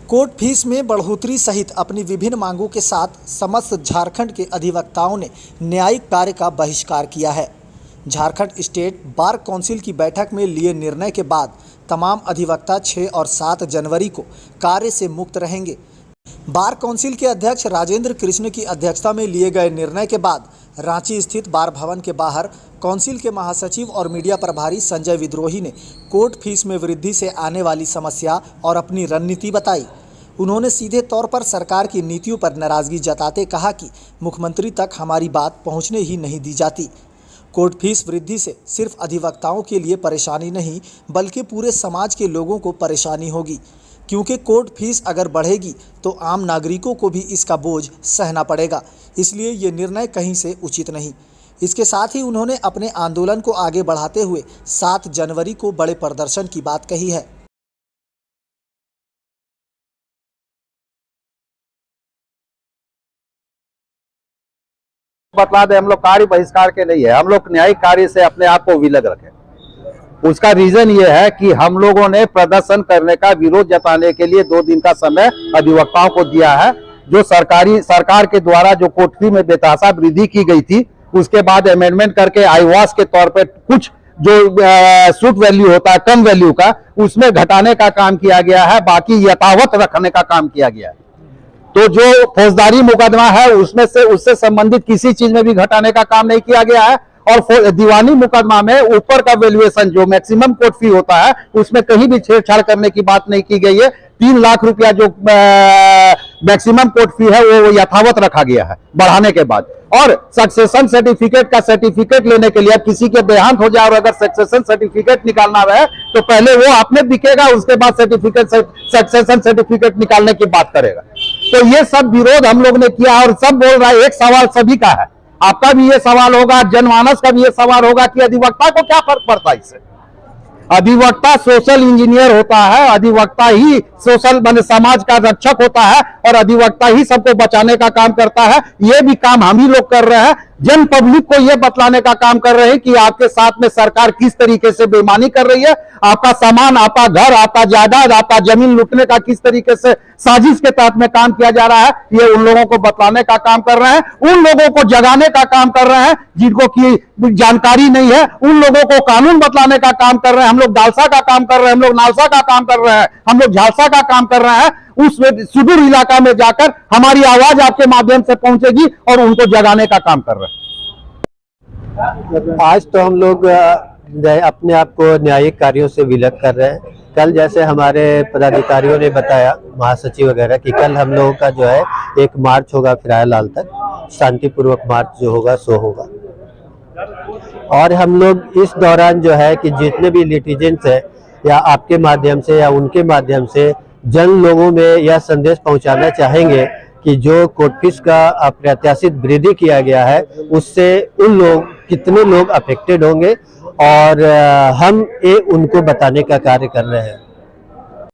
Court fees में बढ़ोतरी सहित अपनी विभिन्न मांगों के साथ समस्त झारखंड के अधिवक्ताओं ने न्यायिक कार्य का बहिष्कार किया है। झारखंड स्टेट बार काउंसिल की बैठक में लिए निर्णय के बाद तमाम अधिवक्ता 6 और 7 जनवरी को कार्य से मुक्त रहेंगे। बार काउंसिल के अध्यक्ष राजेंद्र कृष्ण की अध्यक्षता में लिए गए निर्णय के बाद रांची स्थित बार भवन के बाहर काउंसिल के महासचिव और मीडिया प्रभारी संजय विद्रोही ने कोर्ट फीस में वृद्धि से आने वाली समस्या और अपनी रणनीति बताई। उन्होंने सीधे तौर पर सरकार की नीतियों पर नाराजगी जताते कहा कि मुख्यमंत्री तक हमारी बात पहुंचने ही नहीं दी जाती। कोर्ट फीस वृद्धि से सिर्फ अधिवक्ताओं के लिए परेशानी नहीं बल्कि पूरे समाज के लोगों को परेशानी होगी, क्योंकि कोर्ट फीस अगर बढ़ेगी तो आम नागरिकों को भी इसका बोझ सहना पड़ेगा। इसलिए ये निर्णय कहीं से उचित नहीं। इसके साथ ही उन्होंने अपने आंदोलन को आगे बढ़ाते हुए 7 जनवरी को बड़े प्रदर्शन की बात कही है। बतला दे, हम लोग कार्य बहिष्कार के नहीं है, हम लोग न्यायिक कार्य से अपने आप को विलग रखें। उसका रीजन ये है कि हम लोगों ने प्रदर्शन करने का विरोध जताने के लिए 2 दिन का समय अधिवक्ताओं को दिया है। जो सरकार के द्वारा जो कोर्ट फी में बेतहाशा वृद्धि की गई थी, उसके बाद अमेंडमेंट करके आईवास के तौर पे कुछ जो सूट वैल्यू होता है कम वैल्यू का, उसमें घटाने का काम किया गया है, बाकी यथावत रखने का काम किया गया है। तो जो फौजदारी मुकदमा है उसमें से उससे संबंधित किसी चीज में भी घटाने का काम नहीं किया गया है। और दीवानी मुकदमा में ऊपर का वैल्यूएशन जो मैक्सिमम कोर्ट फी होता है उसमें कहीं भी छेड़छाड़ करने की बात नहीं की गई है। 3 लाख रुपया जो मैक्सिमम कोर्ट फी है वो यथावत रखा गया है बढ़ाने के बाद। और सक्सेशन सर्टिफिकेट का सर्टिफिकेट लेने के लिए अब किसी के देहांत हो जाए और अगर सक्सेशन सर्टिफिकेट निकालना है तो पहले वो आपने बिकेगा, उसके बाद सक्सेशन सर्टिफिकेट निकालने की बात करेगा। तो ये सब विरोध हम लोग ने किया और सब बोल रहा है। एक सवाल सभी का है, आपका भी ये सवाल होगा, जनमानस का भी ये सवाल होगा कि अधिवक्ता को क्या फर्क पड़ता है इससे। अधिवक्ता सोशल इंजीनियर होता है, अधिवक्ता ही सोशल समाज का रक्षक होता है और अधिवक्ता ही सबको बचाने का काम करता है। ये भी काम हम ही लोग कर रहे हैं। जन पब्लिक को यह बतलाने का काम कर रहे हैं कि आपके साथ में सरकार किस तरीके से बेईमानी कर रही है, आपका सामान, आपका घर, आपका जायदाद, आपका जमीन लूटने का किस तरीके से साजिश के तहत में काम किया जा रहा है। ये उन लोगों को बतलाने का काम कर रहे हैं, उन लोगों को जगाने का काम कर रहे हैं जिनको की जानकारी नहीं है, उन लोगों को कानून बतलाने का काम कर रहे हैं। हम लोग डालसा का काम कर रहे हैं, हम लोग नालसा का काम कर रहे हैं, हम लोग झालसा का काम कर रहे हैं। उस सुदूर इलाका में जाकर हमारी आवाज आपके माध्यम से पहुंचेगी और उनको जगाने का काम कर रहे हैं। आज तो हम लोग अपने आप को न्यायिक कार्यों से विलग कर रहे हैं। कल जैसे हमारे पदाधिकारियों ने बताया, महासचिव वगैरह, कि कल हम लोगों का जो है एक मार्च होगा फिरायलाल तक, शांतिपूर्वक मार्च जो होगा सो होगा। और हम लोग इस दौरान जो है कि जितने भी लिटिजेंट्स है या आपके माध्यम से या उनके माध्यम से जन लोगों में यह संदेश पहुंचाना चाहेंगे कि जो कोर्ट फीस का अप्रत्याशित वृद्धि किया गया है उससे उन लोग कितने लोग अफेक्टेड होंगे और हम ये उनको बताने का कार्य कर रहे हैं।